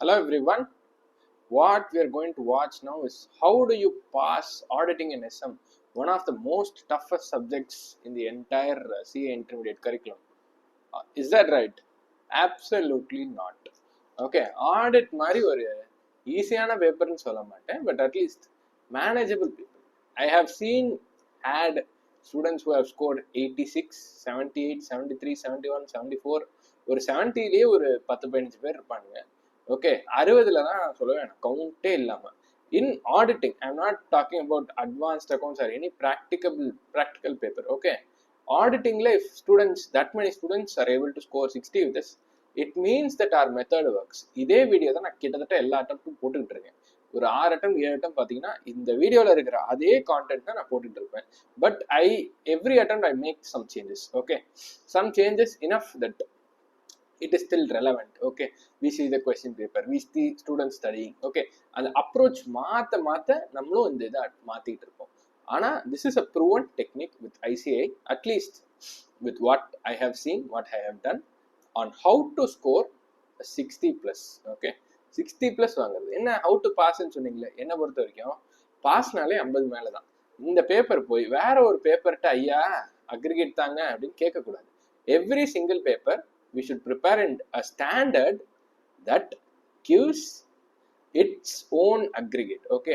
Hello everyone. What we are going to watch now is how do you pass auditing in SM, one of the most toughest subjects in the entire CA intermediate curriculum. Is that right? Absolutely not. Okay, audit மாதிரி ஒரு ஈஸியான பேப்பர்னு சொல்ல மாட்டேன், but at least manageable paper. I have seen had students who have scored 86, 78, 73, 71, 74, ஒரு 70லேயே ஒரு 10-15 பேர் இருப்பானுங்க. Okay, 60ல தான் சொல்லுவேன், கவுண்டே இல்லாமல். In auditing, I am not talking about advanced accounts or any practical paper. Okay, auditingல if students, that many students are able to score 60 with this, it means that our method works. இதே video தான் நான் கிட்டத்தட்ட எல்லா அட்டம்ப்டும் போட்டுக்கிட்டு இருக்கேன். ஒரு 6 attempt 7 attempt பார்த்தீங்கன்னா இந்த வீடியோவில் இருக்கிற அதே கான்டென்ட் தான் நான் போட்டுட்டு இருப்பேன். But every attempt I make some changes. Okay, some changes enough that it is still relevant. Okay, we see the question paper, we see students studying. Okay, அந்த அப்ரோச் மாற்ற நம்மளும் இந்த இதை மாற்றிட்டு இருப்போம். ஆனால் this is a proven technique with ICAI, at least with what I have seen, what I have done on how to score 60 plus. Okay, 60 plus வாங்குறது என்ன, how to pass-ன்னு சொன்னீங்களே, என்னை பொறுத்த வரைக்கும் பாஸ்னாலே 50 மேலே தான். இந்த பேப்பர் போய் வேற ஒரு பேப்பர்கிட்ட ஐயா அக்ரிகேட் தாங்க அப்படின்னு கேட்கக்கூடாது. Every single paper we should prepare a standard that gives its own aggregate. Okay,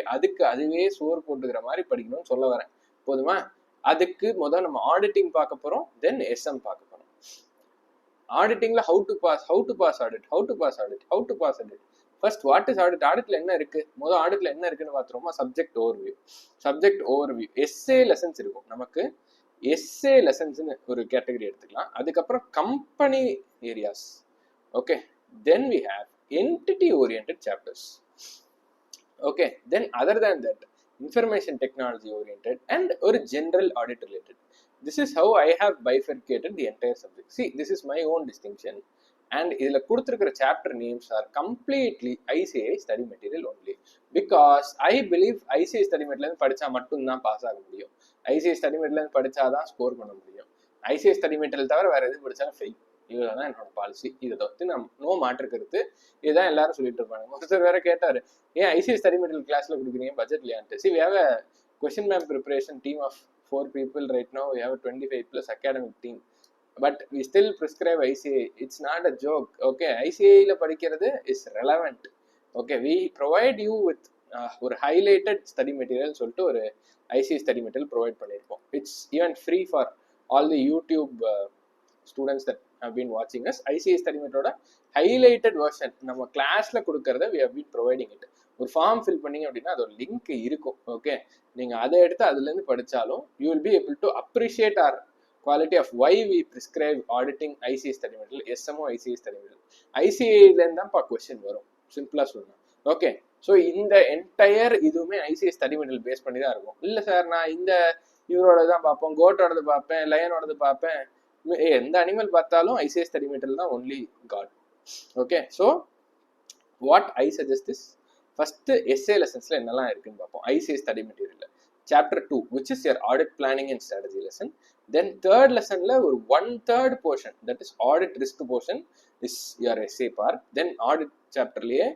அதுவே சோறு போட்டுக்கிற மாதிரி படிக்கணும்னு சொல்ல வரேன். போதுமா? அதுக்கு முதல் நம்ம ஆடிட்டிங் பார்க்க போறோம், தென் SM பார்க்க போறோம். ஆடிட்டிங்ல how to pass audit. First what is audit? ஆடிட்ல என்ன இருக்கு? முதல் ஆடிட்ல என்ன இருக்குன்னு பார்த்துருவோமா? Subject overview. எஸ்ஏ லெசன்ஸ் இருக்கும் நமக்கு. எஸ்ஏ லெசன்ஸ்னு ஒரு கேட்டகரி எடுத்துக்கலாம். அதுக்கப்புறம் company areas. Okay, then we have entity oriented chapters. Okay, then other than that information technology oriented and or general audit related. This is how I have bifurcated the entire subject. See, this is my own distinction, and இதுல கொடுத்திருக்கிற chapter names are completely ICAI study material only, because I believe ICAI study material படிச்சா மட்டும் தான் pass ஆக முடியும். ICAI study material படிச்சாதான் score பண்ண முடியும். ICAI study material தவிர வேற எது படிச்சாலும் ஃபெயில். இதுதான் என்னோட பாலிசி. இதை வந்து நம்ம நோ மாற்று கருத்து. இதுதான் எல்லாரும் சொல்லிட்டு இருப்பாங்க. ஒருத்தர் வேற கேட்டாரு, ஏன் ICAI study material கிளாஸ்ல கொடுக்குறீங்க பட்ஜெட்லையான்ட்டு. See, we have a question bank preparation team of 4 people right now. We have a 25 plus academic team, but we still prescribe ICAI. It's not a joke. Okay, ICAIல படிக்கிறது is relevant. Okay, we provide you with ஒரு highlighted study material சொல்லிட்டு ஒரு ICAI study material provide பண்ணியிருப்போம். It's even free for all the YouTube students that have been watching us. ICAI study material highlighted version நம்ம கிளாஸ்ல கொடுக்கறத we have been providing it. ஒரு form fill பண்ணீங்க அப்படின்னா அது ஒரு லிங்க் இருக்கும். ஓகே, நீங்க அதை எடுத்து அதுல இருந்து படிச்சாலும் you will be able to appreciate our quality of why we prescribe auditing ICAI study material. SMO ICAI study material, ICAIல இருந்து தான் கொஸ்டின் வரும், சிம்பிளா சொல்லணும். ஓகே, ஸோ இந்த என்டையர் இதுவுமே ICAI study material பேஸ் பண்ணி தான் இருக்கும். இல்லை சார், நான் இந்த இவரோட தான் பார்ப்பேன், கோட்டோடது பார்ப்பேன், லயனோடது பார்ப்பேன், எந்த அனிமல் பார்த்தாலும் ICAI study material தான் only God. Okay, so what I suggest is, first SA லெசன்ஸ்ல என்னெல்லாம் இருக்குன்னு பார்ப்போம். ICAI study material chapter 2, which is your audit planning and strategy lesson. Then third lessonல ஒரு 1/3 portion, that is audit risk portion, is your essay part. Then audit chapterலயே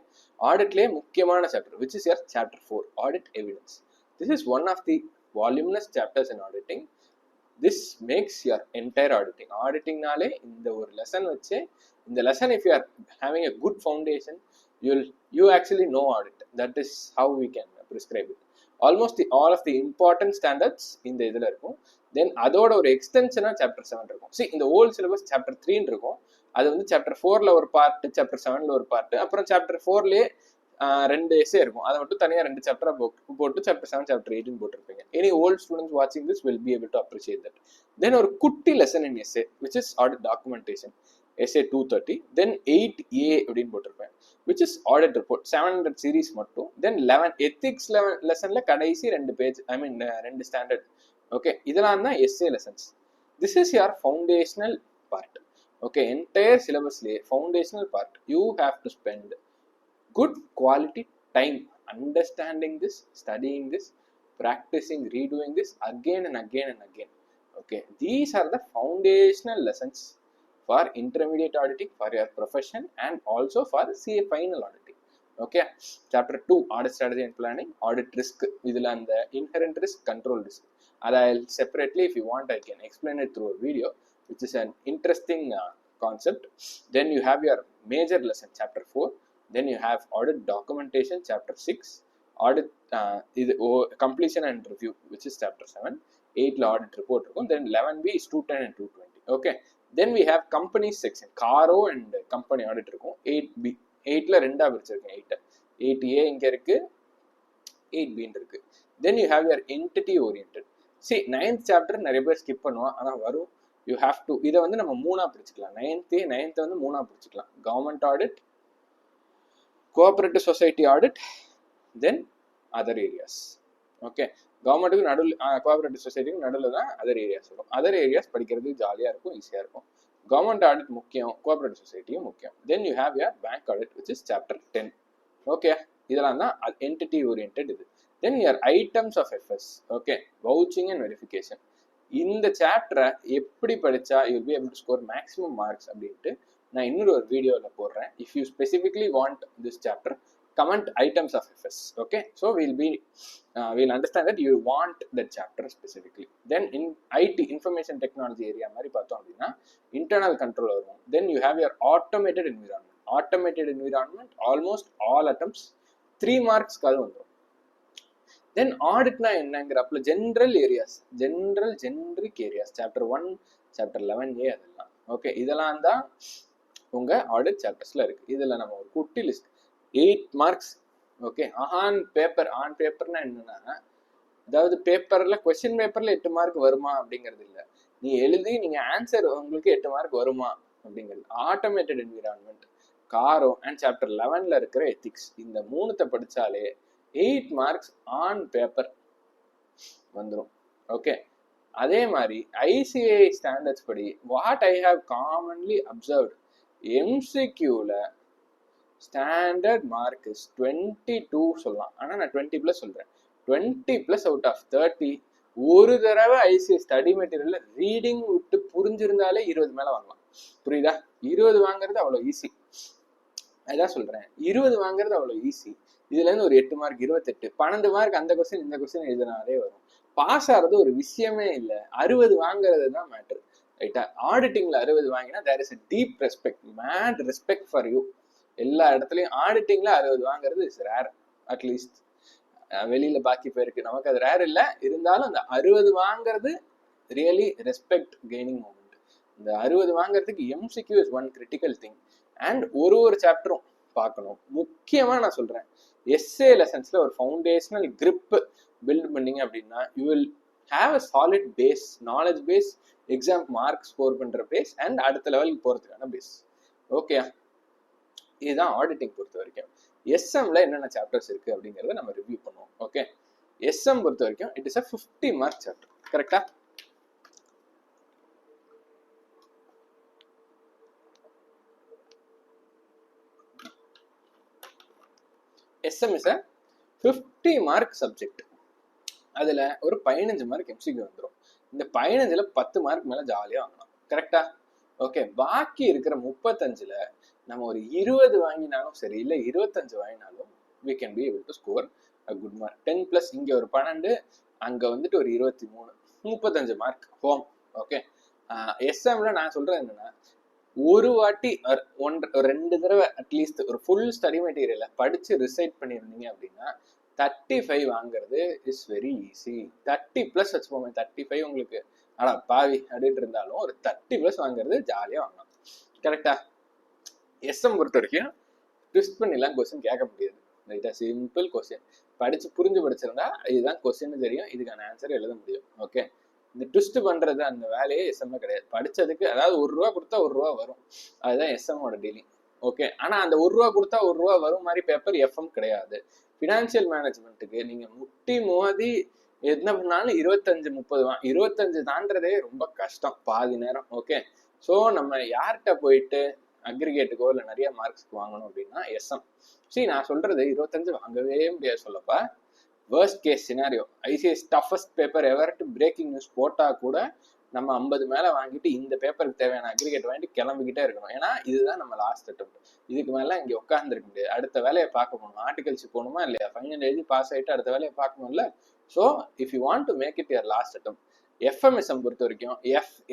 முக்கியமான chapter, which is your chapter 4, audit evidence. This is one of the voluminous chapters in auditing. This makes your entire auditingனாலே இந்த ஒரு lesson வச்சு, இந்த lesson if you are having a good foundation, you actually know audit. That is how we can prescribe it. Almost all of the important standards இந்த இதில் இருக்கும். தென் அதோட ஒரு எக்ஸ்டென்ஷனாக chapter 7 இருக்கும். See, இந்த ஓல்ட் சிலபஸ் chapter 3 இருக்கும். அது வந்து chapter 4ல ஒரு பார்ட், chapter 7ல ஒரு பார்ட், அப்புறம் chapter 4லயே 2 எஸ்ஏ இருக்கும். அதை மட்டும் தனியாக 2 சாப்டரா போட்டு chapter 7, chapter 8 போட்டிருப்பீங்க. Any old students watching this will be able to appreciate that. Then ஒரு குட்டி lesson in essay, which is audit documentation, essay 230. Then 8A அப்படின்னு போட்டிருப்பேன், which is audit report, 700 series மட்டும். Then 11 ethics லெசன்ல கடைசி 2 page, ஐ மீன் 2 standard. Okay, இதெல்லாம் தான் essay lessons. This is your foundational part. Okay, entire syllabusலயே foundational part. You have to spend good quality time understanding this, studying this, practicing, redoing this again and again and again. Okay, these are the foundational lessons for intermediate auditing, for your profession, and also for CA final auditing. Okay. Chapter 2 audit strategy and planning, audit risk. இதுல அந்த inherent risk, control risk, அதை separately if you want I can explain it through a video which is an interesting concept. Then you have your major lesson chapter 4. Then you have audit documentation chapter 6, audit completion and review which is chapter 7. 8 la audit report irukum. Then 11b is 210 and 220. Okay. Then we have company section, caro and company audit irukum. 8b 8 la ரெண்டா பிரிச்சிருக்கேன். 8a இங்க இருக்கு, 8b இருக்கு. Then you have your entity oriented. See 9th chapter நிறைய பேர் skip பண்ணுவான், ஆனா வரும். You have to இதை வந்து நம்ம மூணா பிரிச்சுக்கலாம். 9th வந்து மூணா பிரிச்சுக்கலாம். Government audit, cooperative society audit, then other areas. Okay. கவர்மெண்ட்டுக்கு நடுவில், கோஆபரேட்டிவ் சொசைட்டிக்கு நடுவில் தான் அதர் ஏரியாஸ் வரும். அதர் ஏரியாஸ் படிக்கிறது ஜாலியாக இருக்கும், ஈஸியாக இருக்கும். கவர்மெண்ட் ஆடிட் முக்கியம், கோஆபரேட்டிவ் சொசைட்டியும் முக்கியம். Then you have your bank audit which is chapter 10. Okay. இதெல்லாம் தான் என்டிட்டி ஓரியன்ட் இது. Then your items of FS. Okay. Vouching and verification. இந்த சாப்டரை எப்படி படித்தா you will be able to score maximum marks அப்படின்ட்டு நான் இன்னொரு ஒரு வீடியோவில் போடுறேன். If you specifically want this chapter, comment items of FS. Okay. So we'll understand that you want that chapter specifically. Then in IT, information technology area மாதிரி பார்த்தோம் அப்படின்னா internal control வரும். Then you have your automated environment. Automated environment almost all attempts 3 marks அது வந்துடும். Then ஆடிட்னா என்னங்கிறப்பல general areas, generic areas, chapter 1, chapter 11A அதெல்லாம். Okay. இதெல்லாம் தான் உங்க ஆடிட் சாப்டர்ஸ்ல இருக்கு. இதுல நம்ம ஒரு குட்டி லிஸ்ட், 8 மார்க்ஸ். ஓகே. ஆன் பேப்பர்னா என்னன்னா, அதாவது பேப்பர்ல கொஸ்டின் பேப்பர்ல 8 மார்க் வருமா அப்படிங்கிறது இல்லை, நீ எழுதி நீங்க ஆன்சர் உங்களுக்கு 8 மார்க் வருமா அப்படிங்கிறது. Automated environment, CARO and chapter 11ல இருக்கிற எத்திக்ஸ், இந்த 3 படிச்சாலே 8 மார்க்ஸ் ஆன் பேப்பர் வந்துடும். ஓகே. அதே மாதிரி ஐசிஐ ஸ்டாண்டர்ட்ஸ் படி what I have commonly observed, எம்சிக்யூல ஸ்டாண்டர்ட் மார்க் இஸ் 22 சொல்லலாம், ஆனால் நான் 20+ சொல்றேன். 20+ அவுட் ஆஃப் 30. ஒரு தடவை ஐசிஐ ஸ்டடி மெட்டீரியல்ல ரீடிங் விட்டு புரிஞ்சிருந்தாலே 20 மேல வாங்கலாம். புரியுதா? 20 வாங்குறது அவ்வளோ ஈஸி. அதான் சொல்றேன், 20 வாங்குறது அவ்வளோ ஈஸி. இதுல இருந்து ஒரு 8 மார்க் 28, 12 மார்க் அந்த கொஸ்டின் இந்த கொஸ்டின் எழுதினாலே வரும். பாஸ் ஆகிறது ஒரு விஷயமே இல்லை, 60 வாங்குறது தான் மேட்ரு. ரைட்டா? ஆடிட்டிங்ல 60 வாங்கினா there is a deep respect, mad respect for you. எல்லா இடத்துலையும் ஆடிட்டிங்ல 60 வாங்குறது இஸ் ரேர். அட்லீஸ்ட் வெளியில பாக்கி பேருக்கு, நமக்கு அது ரேர் இல்லை. இருந்தாலும் அந்த 60 வாங்குறது ரியலி ரெஸ்பெக்ட் கெய்னிங் மூமெண்ட். இந்த 60 வாங்குறதுக்கு MCQ is one critical thing. And ஒரு சாப்டரும் பார்க்கணும். முக்கியமா நான் சொல்றேன், எஸ்ஏ லெசன்ஸ்ல ஒரு ஃபவுண்டேஷனல் கிரிப் பில்ட் பண்ணீங்க அப்படின்னா you will have a solid base, knowledge base, exam mark score பண்ற பேஸ் அண்ட் அடுத்த லெவலுக்கு போறதுக்கான பேஸ். ஓகே. இதுதான் ஆடிட்டிங் பொறுத்த வரைக்கும். எஸ்எம்ல என்னென்ன சாப்டர்ஸ் இருக்கு அப்படிங்கறத நம்ம ரிவ்யூ பண்ணுவோம். ஓகே. எஸ்எம் பொறுத்த வரைக்கும் it is a 50 mark chapter. கரெக்டா? SM is a 50 mark subject. அதுல ஒரு 15 மார்க் எம்சிக்யூ வந்துடும். இந்த 15ல 10 மார்க் மேல ஜாலியா வாங்கலாம். கரெக்டா? ஓகே. பாக்கி இருக்கிற 35ல நம்ம ஒரு 20 வாங்கினாலும் சரி, இல்லை 25 வாங்கினாலும் we can be able to score a good mark. 10+ இங்க ஒரு 12, அங்க வந்துட்டு ஒரு 23, 35 மார்க் ஹோம். ஓகே. எஸ்எம்ல நான் சொல்றது என்னன்னா, ஒரு வாட்டி 2 தடவை அட்லீஸ்ட் ஒரு ஃபுல் ஸ்டடி மெட்டீரியலை படிச்சு ரிசைட் பண்ணியிருந்தீங்க அப்படின்னா 35 வாங்குறது இஸ் வெரி ஈஸி. 30+ வச்சுப்போமே, 35 உங்களுக்கு ஆனா பாவி அப்படின்னு இருந்தாலும் ஒரு 30+ வாங்குறது ஜாலியா வாங்கலாம். கரெக்டா? எஸ்எம் பொறுத்த வரைக்கும் ட்விஸ்ட் பண்ணிலாம் கொஸ்டின் கேட்க முடியாது. ரைட்டா? சிம்பிள் கொஸ்டின் படிச்சு புரிஞ்சு படிச்சிருந்தா இதுதான் கொஸ்டின் தெரியும், இதுக்கான ஆன்சர் எழுத முடியும். ஓகே. இந்த ட்விஸ்ட் பண்றது அந்த வேலையே எஸ்எம்ல கிடையாது. படிச்சதுக்கு அதாவது ₹1 கொடுத்தா ₹1 வரும், அதுதான் எஸ்எம்மோட டீலிங். ஓகே. ஆனா அந்த ₹1 கொடுத்தா ₹1 வரும் மாதிரி பேப்பர் எஃப்எம் கிடையாது. ஃபினான்ஷியல் மேனேஜ்மெண்ட்டுக்கு நீங்க முட்டி மோதி என்ன பண்ணாலும் 25-30 தாண்டதே ரொம்ப கஷ்டம் பாதி நேரம். ஓகே. ஸோ நம்ம யார்கிட்ட போயிட்டு அக்ரிகேட்டுக்கோ இல்லை நிறைய மார்க்ஸ்க்கு வாங்கணும் அப்படின்னா எஸ்எம். சரி, நான் சொல்றது 25 வாங்கவே முடியாது சொல்லப்பா. Worst case scenario, ICAI's toughest paper ever to breaking news போட்டா கூட நம்ம 50 மேலே வாங்கிட்டு இந்த பேப்பருக்கு தேவையான அக்ரிகேட் வாங்கிட்டு கிளம்பிக்கிட்டே இருக்கணும். ஏன்னா இதுதான் நம்ம லாஸ்ட் அட்டம். இதுக்கு மேலே இங்கே உட்காந்துருக்க முடியாது. அடுத்த வேலையை பார்க்க போகணும். ஆர்டிகல்ஸ் போகணுமா இல்லையா? ஃபைனல் எழுதி பாஸ் ஆகிட்டு அடுத்த வேலையை பார்க்கணும்ல. So if you want to make it your last attempt, FMSM பொறுத்த வரைக்கும்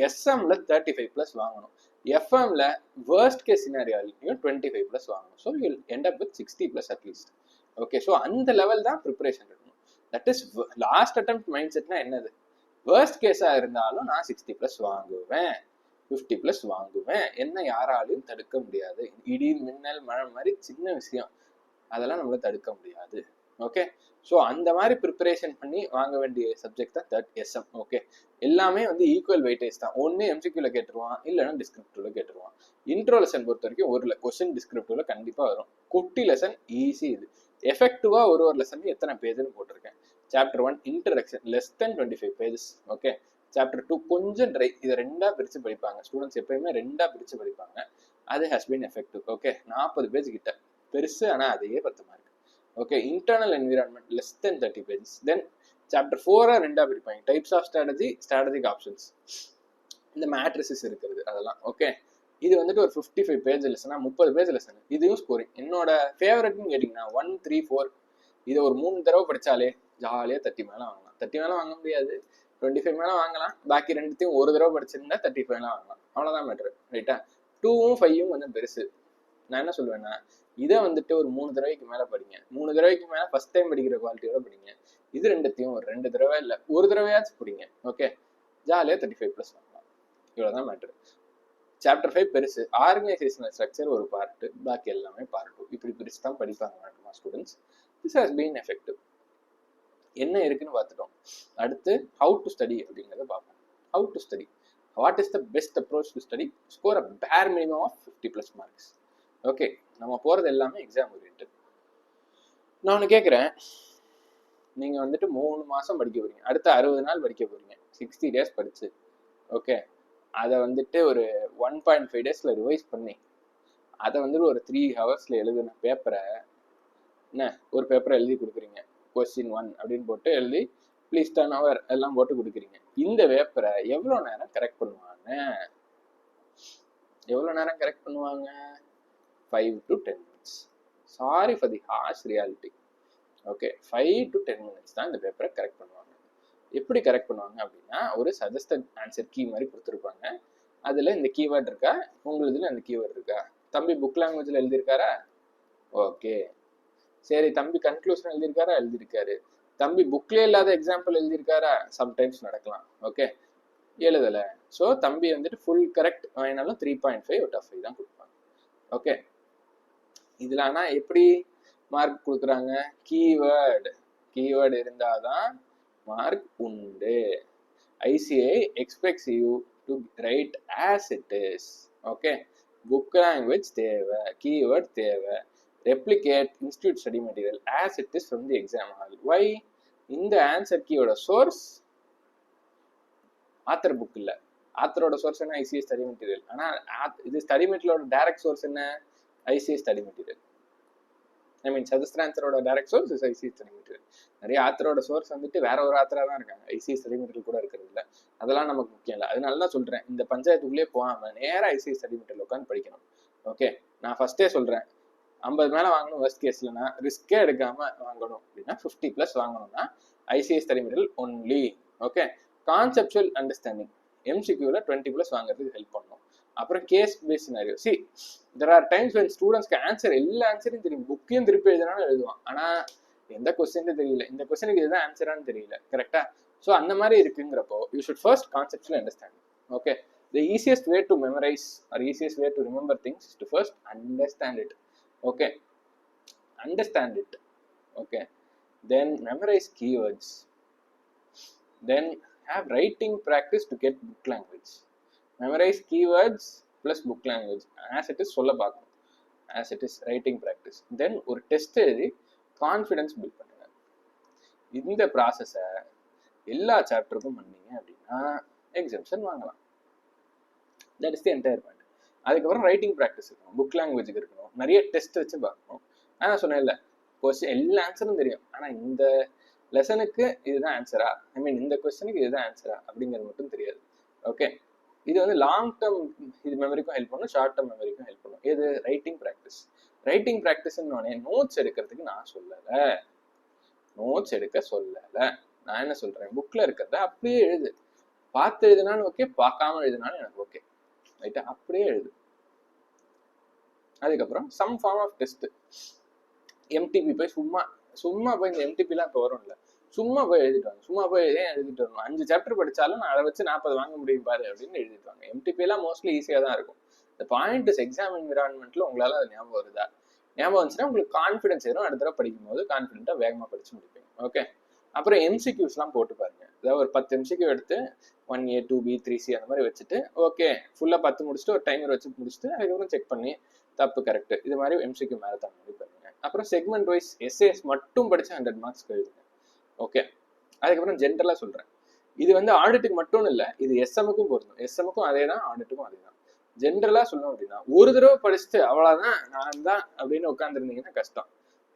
எஸ்எம்ல 35+ வாங்கணும். எஃப்எம்ல வேர்ஸ்ட் கேஸ் சினாரியோலையும் 25+ வாங்கணும். So you end up with 60+ at least. Okay, so அந்த லெவல் தான் ப்ரிப்பரேஷன் இருக்கணும். That is last attempt mind செட்னா என்னது? வேர்ஸ்ட் கேஸாக இருந்தாலும் நான் 60+ வாங்குவேன், 50+ வாங்குவேன், என்ன யாராலையும் தடுக்க முடியாது. இடி மின்னல் மழை மாதிரி சின்ன விஷயம், அதெல்லாம் நம்மள தடுக்க முடியாது. ஓகே, ஸோ அந்த மாதிரி ப்ரிப்பரேஷன் பண்ணி வாங்க வேண்டிய சப்ஜெக்ட் தான் தட் எஸ்எம். ஓகே, எல்லாமே வந்து ஈக்குவல் வெயிட்டேஜ் தான். ஒன்று எம்சிக்யூல கேட்டுருவான், இல்லைன்னா டிஸ்கிரிப்டிவ்ல கேட்டுருவான். இன்ட்ரோ லெசன் பொறுத்த வரைக்கும் ஒரு கொஸ்டின் டிஸ்கிரிப்டிவ்ல கண்டிப்பாக வரும். குட்டி லெசன் ஈஸி. இது எஃபெக்டிவா ஒரு லெசன் எத்தனை பேஜ்னு போட்டிருக்கேன். Chapter 1 introduction less than 25 pages. Okay, chapter 2 கொஞ்சம் ட்ரை. இதை 2ஆ பிரித்து படிப்பாங்க ஸ்டூடெண்ட்ஸ், எப்பயுமே 2ஆ பிரித்து படிப்பாங்க. அது has been effective. Okay, 40 page கிட்ட பெருசு, ஆனால் அதையே 10 mark. Okay, internal environment less then 30 pages. Then chapter 4 2ஆ பிரிப்பாங்க. Types of strategy, strategic options, இந்த மேட்ரிசஸ் இருக்கிறது அதெல்லாம். ஓகே, இது வந்துட்டு ஒரு 55 பேஜ் லெசனா, 30 பேஜ் லெசன். இதையும் ஸ்கோரிங். என்னோட ஃபேவரட்னு கேட்டிங்கன்னா 1, 3, 4 இதை ஒரு 3 தடவை படித்தாலே ஜாலியாக 30 மேலே வாங்கலாம். 30 மேலே வாங்க முடியாது, 25 மேலே வாங்கலாம். பாக்கி ரெண்டுத்தையும் ஒரு தடவை படிச்சிருந்தா 35 மேலே வாங்கலாம். அவ்வளோதான் மேட்ரு. ரைட்டா? 2ம் 5ம் கொஞ்சம் பெருசு. நான் என்ன சொல்லுவேன்னா, இதை வந்துட்டு ஒரு 3 தடவைக்கு மேலே படிங்க. 3 தடவைக்கு மேலே ஃபர்ஸ்ட் டைம் படிக்கிற குவாலிட்டியோட படிங்க. இது ரெண்டுத்தையும் ஒரு 2 தடவை இல்லை ஒரு தடவையாச்சும் படிங்க. ஓகே, ஜாலியாக 35+ வாங்கலாம். இவ்வளோதான் மேட்ரு. சாப்டர் 5 பெருசு. ஆர்கனைசேஷனல் ஸ்ட்ரக்சர் ஒரு பார்ட்டு, பாக்கி எல்லாமே பார்ட் 2. இப்படி பிரிச்சு தான் படிப்பாங்க students. This has been effective. என்ன இருக்குன்னு பார்த்துட்டோம். அடுத்து ஹவு டு ஸ்டடி அப்படிங்கிறத பார்ப்போம். How to study, what is the best approach to study, score அ பேர் மினிமம் ஆஃப் 50+ மார்க்ஸ். ஓகே, நம்ம போகிறது எல்லாமே எக்ஸாம் ஓரியன்ட். நான் ஒன்று கேட்குறேன், நீங்கள் வந்துட்டு 3 மாதம் படிக்க போகிறீங்க, அடுத்த 60 நாள் படிக்க போகிறீங்க, 60 டேஸ் படிச்சு. ஓகே, அதை வந்துட்டு ஒரு 1.5 டேஸில் ரிவைஸ் பண்ணி அதை வந்துட்டு ஒரு 3 ஹவர்ஸில் எழுதுன பேப்பரை என்ன ஒரு பேப்பரை எழுதி கொடுக்குறீங்க. கொஸ்டின் 1 அப்படின்னு போட்டு எழுதி ப்ளீஸ் டர்ன் ஓவர் எல்லாம் போட்டு கொடுக்குறீங்க. இந்த பேப்பரை எவ்வளோ நேரம் கரெக்ட் பண்ணுவாங்க? எவ்வளோ நேரம் கரெக்ட் பண்ணுவாங்க? 5 to 10 minutes. Sorry for the harsh reality. Okay, 5 to 10 minutes தான் இந்த பேப்பரை கரெக்ட் பண்ணுவாங்க. எப்படி கரெக்ட் பண்ணுவாங்க அப்படின்னா, ஒரு சஜஸ்டட் ஆன்சர் கீ மாதிரி கொடுத்துருப்பாங்க. அதில் இந்த கீவேர்டு இருக்கா, உங்களுதுல அந்த கீவேர்டு இருக்கா. தம்பி புக் லாங்குவேஜில் எழுதியிருக்காரா? ஓகே, சரி. தம்பி கன்க்ளூஷன் எழுதியிருக்காரா? எழுதியிருக்காரு. தம்பி புக்லேயே இல்லாத எக்ஸாம்பிள் எழுதியிருக்காரா? சம்டைம்ஸ் நடக்கலாம். ஓகே, எழுதலை. ஸோ தம்பி வந்துட்டு ஃபுல் கரெக்ட் வாங்கினாலும் 3.5 out of 5 தான் கொடுப்பாங்க. ஓகே, இதில் ஆனால் எப்படி மார்க் கொடுக்குறாங்க? கீவேர்டு இருந்தால் தான் மார்க் உண்டு. ICI expects you to right as it is. Okay, book language தேவை, கீவேர்ட் தேவை. Replicate institute study material as it is from the exam hall. Why? இந்த ஆன்சர் கீயோட சோர்ஸ் ஆத்தர் புக் இல்லை. ஆத்தரோட சோர்ஸ் என்ன? ICS study material. ஆனால் இது study மெட்டீரியலோட டைரக்ட் சோர்ஸ் என்ன? ICS study material. I mean சஜஸ்டர் ஆன்சரோட direct source is ICS study material. நிறைய ஆத்தரோட சோர்ஸ் வந்துட்டு வேற ஒரு ஆத்தராக தான் இருக்காங்க, ஐசிஎஸ் ஸ்டடி மெட்டீரியல் கூட இருக்கிறது இல்லை. அதெல்லாம் நமக்கு முக்கியம் இல்லை. அதனால தான் சொல்கிறேன், இந்த பஞ்சாயத்துக்குள்ளேயே போகாமல் நேராக ஐசிஎஸ் ஸ்டடி மெட்டீரியல் உட்காந்து படிக்கணும். ஓகே, நான் ஃபர்ஸ்டே சொல்கிறேன், 50 மேலே வாங்கணும். ஃபர்ஸ்ட் கேஸ்லனா ரிஸ்கே எடுக்காமல் வாங்கணும் அப்படின்னா 50+ வாங்கணும்னா ICS study material only. Okay, conceptual understanding எம்சிக்யூவில் 20+ வாங்குறதுக்கு ஹெல்ப் பண்ணும். அப்புறம் case base scenario. See there are times when ஸ்டூடெண்ட்ஸ்க்கு ஆன்சர் எல்லா ஆன்சரையும் தெரியும், புக்கையும் திருப்பி எழுதினாலும் எழுதுவான், ஆனால் எந்த கொஸ்டின் தெரியல, இந்த கொஸ்டினுக்கு இதுதான் ஆன்சரானு தெரியல. கரெக்டா? ஸோ அந்த மாதிரி இருக்குங்கிறப்போ you should first conceptual understanding. Okay, the easiest way to memorize or easiest way to remember things is to first understand it. Okay, understand it. Okay, then memorize keywords, then have writing practice to get book language. Memorize keywords plus book language as it is சொல்ல பார்க்கணும், as it is writing practice. Then ஒரு test எழுதி confidence build பண்ணுங்க. இந்த ப்ராசஸை எல்லா சாப்டருக்கும் பண்ணீங்க அப்படின்னா எக்ஸாம்ஷன் வாங்கலாம். That is the entire point. அதுக்கப்புறம் ரைட்டிங் ப்ராக்டிஸ் இருக்கணும், புக் லாங்குவேஜுக்கு இருக்கணும், நிறைய டெஸ்ட் வச்சு பார்க்கணும். நான் சொன்னேன் இல்லை, கொஸ்டின் எல்லா ஆன்சரும் தெரியும், ஆனால் இந்த லெசனுக்கு இதுதான் ஆன்சரா, ஐ மீன் இந்த கொஸ்டினுக்கு இதுதான் ஆன்சரா அப்படிங்கிறது மட்டும் தெரியாது. ஓகே, இது வந்து லாங் டேர்ம் இது மெமரிக்கும் ஹெல்ப் பண்ணும், ஷார்ட் டேர்ம் மெமரிக்கும் ஹெல்ப் பண்ணும். இது ரைட்டிங் ப்ராக்டிஸ். ரைட்டிங் ப்ராக்டிஸ்ன்னு நோட்ஸ் எடுக்கிறதுக்கு நான் சொல்லலை, நோட்ஸ் எடுக்க சொல்லலை. நான் என்ன சொல்றேன், புக்ல இருக்கிறத அப்படியே எழுது. பார்த்து எழுதுனாலும் ஓகே, பார்க்காம எழுதுனாலும் எனக்கு ஓகே, ரைட்டா? அப்படியே எழுது. அதுக்கப்புறம் some form of test. MTP போய் சும்மா போய் இந்த எம்டிபிலாம் இப்போ வரும்ல, சும்மா போய் எழுதிட்டு வாங்க. சும்மா போய் ஏன் எழுதிட்டு வரணும்? 5 சாப்டர் படிச்சாலும் நான் அதை வச்சு 40 வாங்க முடியும் பாரு அப்படின்னு எழுதிட்டு வாங்க. எம்டிபிலாம் மோஸ்ட்லி ஈஸியாக தான் இருக்கும். இந்த பாயிண்ட் இஸ் எக்ஸாம் என்விரான்மெண்ட்ல உங்களால அது ஞாபகம் வருதா? ஞாபகம் வந்துச்சுன்னா உங்களுக்கு கான்ஃபிடன்ஸ் ஏறும். அடுத்த தடவை படிக்கும் போது கான்ஃபிடென்ட்டாக வேகமாக படிச்சு முடிப்பீங்க. ஓகே, அப்புறம் எம்சிக்யூஸ்லாம் போட்டு பாருங்க. அதாவது ஒரு 10 எம்சிக்யூ எடுத்து 1A 2B 3C அந்த மாதிரி வச்சுட்டு ஓகே ஃபுல்லாக 10 முடிச்சுட்டு ஒரு டைமர் வச்சு முடிச்சுட்டு அதுக்கப்புறம் செக் பண்ணி தப்பு கரெக்ட் இது மாதிரி எம்சிக்யூ மேரத்தான் மாதிரி பண்ணுங்க. அப்புறம் செக்மெண்ட் வைஸ் எஸ்ஏஎஸ் மட்டும் படிச்சு 100 மார்க்ஸ் எழுதுங்க. ஓகே, அதுக்கப்புறம் ஜென்ரலாக சொல்கிறேன், இது வந்து ஆடிட்டுக்கு மட்டும் இல்லை, இது எஸ்எம்முக்கும் பொருந்தும். எஸ்எம்முக்கும் அதே தான், ஆடிட்டுக்கும் அதே தான். ஜென்ரலாக சொல்லணும் அப்படின்னா ஒரு தடவை படிச்சுட்டு அவ்வளோதான் நான் தான் அப்படின்னு உட்காந்துருந்தீங்கன்னா கஷ்டம்,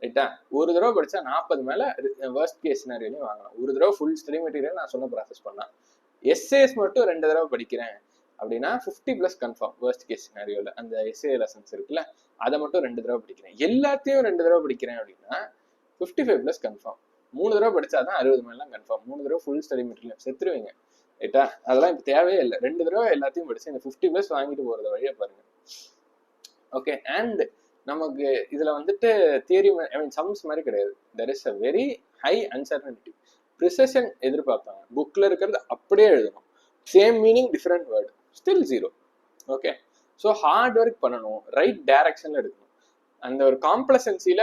ரைட்டா? ஒரு தடவை படிச்சா 40 மேலே வர்ஸ்ட் கேஸ் சினாரியோலையும் வாங்கலாம். ஒரு தடவை ஃபுல் ஸ்டடி மெட்டீரியல் நான் சொன்ன ப்ராசஸ் பண்ணலாம். எஸ்ஏஎஸ் மட்டும் 2 தடவை படிக்கிறேன் அப்படின்னா 50+ கன்ஃபார்ம் வர்ஸ்ட் கேஸ் சினாரியோவில். அந்த எஸ்ஏ லெசன்ஸ் இருக்குல்ல, அதை மட்டும் 2 தடவை படிக்கிறேன். எல்லாத்தையும் 2 தடவை படிக்கிறேன் அப்படின்னா 55+ கன்ஃபார்ம். 3 தடவை படிச்சாதான் 60 மேலாம் கன்ஃபார்ம். 3 தடவை ஃபுல் ஸ்டடி மெட்டீரியல் செத்துருவீங்க, ரைட்டா? அதெல்லாம் இப்போ தேவையே இல்லை. 2 தடவை எல்லாத்தையும் படிச்சு இந்த 50+ வாங்கிட்டு போகிறத வழியை பாருங்க. ஓகே, அண்ட் நமக்கு இதுல வந்துட்டு தியரி சம்ஸ் மாதிரி கிடையாது. There is a very high uncertainty. Precision எதிர்பார்ப்பாங்க. புக்ல இருக்கிறது அப்படியே எழுதணும், same meaning different word, still 0. Okay, so hard work பண்ணணும், ரைட் டைரக்ஷன்ல எடுக்கணும். அந்த ஒரு காம்ப்ளசன்சில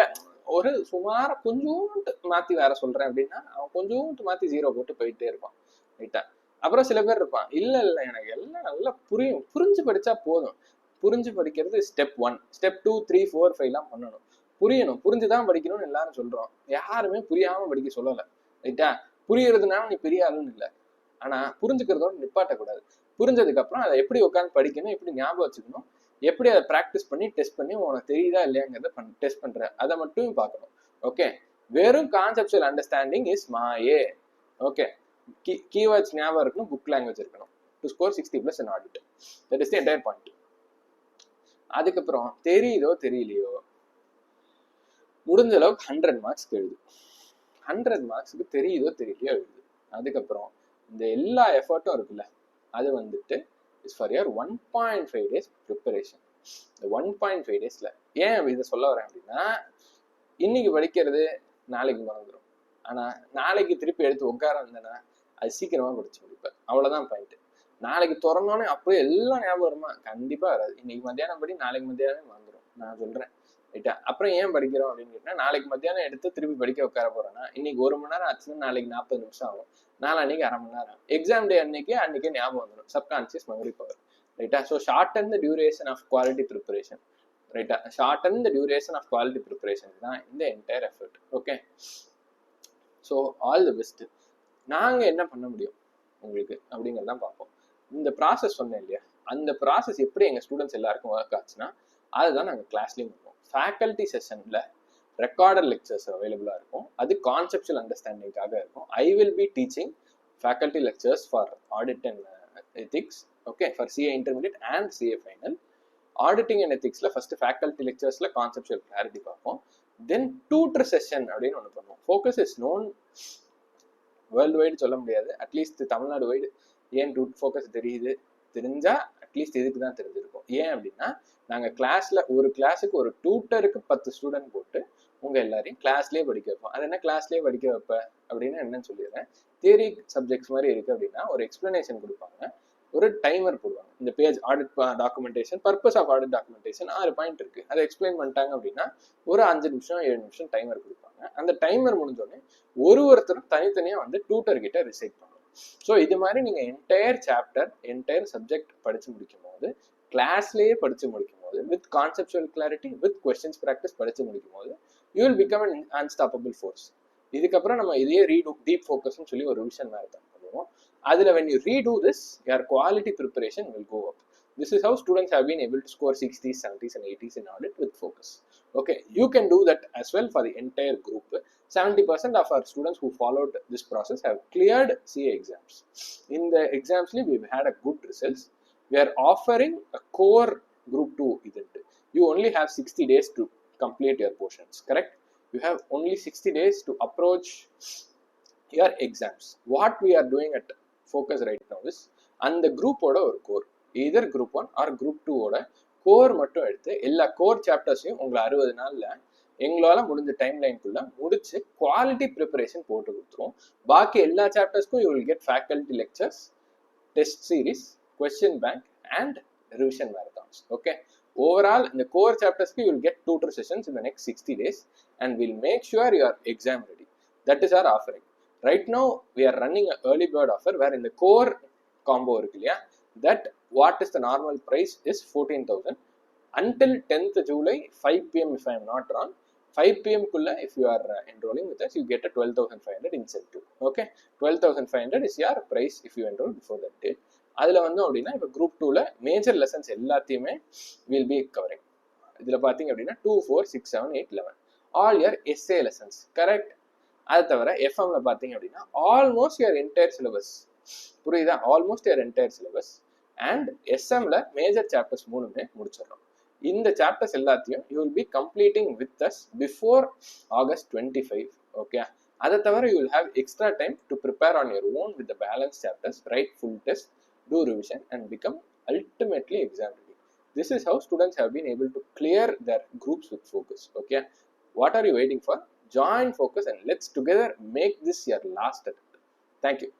ஒரு சுமார கொஞ்சோண்டு மாத்தி வேற சொல்றேன் அப்படின்னா அவன் கொஞ்சோண்டு மாத்தி 0 போட்டு போயிட்டே இருப்பான், ரைட்டா? அப்புறம் சில பேர் இருப்பான், இல்ல எனக்கு எல்லாம் நல்லா புரியும், புரிஞ்சு படிச்சா போதும். புரிஞ்சு படிக்கிறது ஸ்டெப் 1, ஸ்டெப் 2 3 4 5 பண்ணணும். புரியணும், புரிஞ்சுதான் படிக்கணும்னு எல்லாரும் சொல்றோம். யாருமே புரியாம படிக்க சொல்லலை, ரைட்டா? புரியறதுனால நீ பெரிய ஆளுன்னு இல்லை, ஆனா புரிஞ்சுக்கிறதோட நிப்பாட்டக்கூடாது. புரிஞ்சதுக்கு அப்புறம் அதை எப்படி உட்காந்து படிக்கணும், எப்படி ஞாபகம் வச்சுக்கணும், எப்படி அதை ப்ராக்டிஸ் பண்ணி டெஸ்ட் பண்ணி உனக்கு தெரியுதா இல்லையாங்கிறத டெஸ்ட் பண்ற, அதை மட்டும் பார்க்கணும். ஓகே, வெறும் கான்செப்சுவல் அண்டர்ஸ்டாண்டிங் இஸ் மாயே. ஓகே, கீவேர்ட்ஸ் ஞாபகம் இருக்கணும், புக் லாங்குவேஜ் இருக்கணும் to score 60+ in audit. That is the entire point. அதுக்கப்புறம் தெரியுதோ தெரியலையோ முடிஞ்ச அளவுக்கு 100 மார்க்ஸ்க்கு எழுது. 100 மார்க்ஸுக்கு தெரியுதோ தெரியலையோ எழுது. அதுக்கப்புறம் இந்த எல்லா எஃபர்ட்டும் இருக்குல்ல, அது வந்துட்டு is for your 1.5 days preparation. இந்த 1.5 daysல ஏன் இதை சொல்ல வரேன் அப்படின்னா, இன்னைக்கு படிக்கிறது நாளைக்கு மறந்துடும். ஆனா நாளைக்கு திருப்பி எடுத்து உட்கார வந்தேன்னா அது சீக்கிரமா படிச்சு முடிப்பேன். அவ்வளவுதான் பாயிண்ட். நாளைக்கு திறந்தோன்னே அப்படியே எல்லாம் ஞாபகம் வருமா? கண்டிப்பா வராது. இன்னைக்கு மத்தியானம் படி நாளைக்கு மத்தியானம் மறந்துடும், நான் சொல்றேன், ரைட்டா? அப்புறம் ஏன் படிக்கிறோம் அப்படின்னு கேட்டா, நாளைக்கு மத்தியானம் எடுத்து திருப்பி படிக்க உட்கார போறேன்னா இன்னைக்கு 1 மணி நேரம் ஆச்சுன்னா நாளைக்கு 40 நிமிஷம் ஆகும், நாளைக்கு 1/2 மணி நேரம். எக்ஸாம் டே அன்னைக்கே ஞாபகம் வந்துடும், சப்கான்சியஸ் மெமரி பவர், ரைட்டா? So shorten the duration of quality preparation, ரைட்டா? Shorten the duration of quality preparation தான் இந்த entire effort. Okay, so all the best. நாங்க என்ன பண்ண முடியும் உங்களுக்கு அப்படிங்கிறதான் பார்ப்போம். இந்த ப்ராசஸ் சொன்னேன் இல்லையா, அந்த ப்ராசஸ் எப்படி எங்கள் ஸ்டூடெண்ட்ஸ் எல்லாருக்கும் ஒர்க் ஆச்சுன்னா அதுதான் நாங்கள் கிளாஸ்லேயும் பண்ணுவோம். ஃபேக்கல்ட்டி செஷனில் ரெக்கார்டட் லெக்சர்ஸ் அவைலபிளாக இருக்கும். அது கான்செப்சுவல் அண்டர்ஸ்டாண்டிங்காக இருக்கும். I will be teaching faculty lectures for audit and ethics. Okay, for CA intermediate and CA final. Auditing and எத்திக்ஸில் ஃபர்ஸ்ட் ஃபேக்கல்ட்டி லெக்சர்ஸில் கான்செப்சுவல் கிளாரிட்டி பார்ப்போம். தென் டியூட்டர் செஷன் அப்படின்னு ஒன்று பண்ணுவோம். Focus is known world wide சொல்ல முடியாது, at least Tamil Nadu wide. ஏன் focus தெரிஞ்சா அட்லீஸ்ட் இதுக்கு தான் தெரிஞ்சிருக்கும். ஏன் அப்படின்னா நாங்கள் கிளாஸ்ல ஒரு கிளாஸுக்கு ஒரு டியூட்டருக்கு 10 ஸ்டூடெண்ட் போட்டு உங்க எல்லாரையும் கிளாஸ்லேயே படிக்க வைப்போம். அது என்ன கிளாஸ்லேயே படிக்க வைப்ப அப்படின்னு என்னன்னு சொல்லிடுறேன். தியரி சப்ஜெக்ட்ஸ் மாதிரி இருக்கு அப்படின்னா ஒரு எக்ஸ்பிளனேஷன் கொடுப்பாங்க, ஒரு டைமர் போடுவாங்க. இந்த page audit documentation, purpose of audit documentation 6 point இருக்கு, அதை எக்ஸ்பிளைன் பண்ணிட்டாங்க அப்படின்னா ஒரு 5 நிமிஷம் 7 நிமிஷம் டைமர் கொடுப்பாங்க. அந்த டைமர் முடிஞ்சோடனே ஒருத்தரும் தனித்தனியா வந்து டியூட்டர் கிட்ட ரிசைட் பண்ணுவோம். ஸோ இது மாதிரி நீங்க என்டையர் சாப்டர் என்டையர் சப்ஜெக்ட் படிச்சு முடிக்கும் போது, கிளாஸ்லேயே படிச்சு முடிக்கும் போது, with conceptual clarity with questions practice படிச்சு முடிக்கும் போது you will become an unstoppable force. இதுக்கப்புறம் நம்ம இதே ரீடு டீப் ஃபோக்கஸ்ன்னு சொல்லி ஒரு ரிவிஷன் மேரத்தான் பண்ணுவோம். அதுல when you redo this, your quality preparation will go up. This is how students have been able to score 60s, 70s and 80s in audit with focus. Okay, you can do that as well for the entire group. 70% of our students who followed this process have cleared CA exams. In the exams we've had a good results. We are offering a core group 2 event. You only have 60 days to complete your portions, correct? You have only 60 days to approach your exams. What we are doing at focus right now is அந்த குரூப்போட ஒரு core, either group 1 or group 2 ஓட core மட்டும் எடுத்து எல்லா core சாப்டர்ஸையும் உங்களை 60 நாள்ல எங்களால முடிஞ்ச டைம் லைனுக்குள்ள முடிச்சு குவாலிட்டி ப்ரிப்பரேஷன் போட்டு கொடுத்துருவோம். பாக்கி எல்லா சாப்டர்ஸ்க்கும் you will get faculty lectures, test series, question bank and revision marathons. Okay, overall in the core chapters you will get tutor sessions in the next 60 days and we'll make sure you are exam ready. That is our offering. Right now we are running an early bird offer where in the core combo irukku illaya, that what is the normal price is 14,000 until 10th July 5 pm if I am not wrong. 5 pm kulla if you are enrolling with us you get a 12,500 incentive. Okay, 12,500 is your price if you enroll before that date. அதில் வந்து அப்படின்னா இப்போ group 2ல major lessons எல்லாத்தையுமே will be covering. இதில் பார்த்தீங்க அப்படின்னா 2, 4, 6, 7, 8, 11 all year SA lessons, correct? அதை தவிர எஃப்எம்ல பார்த்தீங்க அப்படின்னா ஆல்மோஸ்ட் யுவர் என்டையர் சிலபஸ், புரியுதா? Almost your entire syllabus. And எஸ்எம்ல மேஜர் சாப்டர்ஸ் 3மே முடிச்சிடறோம். இந்த சாப்டர்ஸ் எல்லாத்தையும் you will be completing with us before August 25. Okay, அதை தவிர you will have extra time to prepare on your own with the balance chapters, right full test, do revision and become ultimately exam ready. This is how students have been able to clear their groups with focus. Okay, what are you waiting for? Join focus and let's together make this your last attempt. Thank you.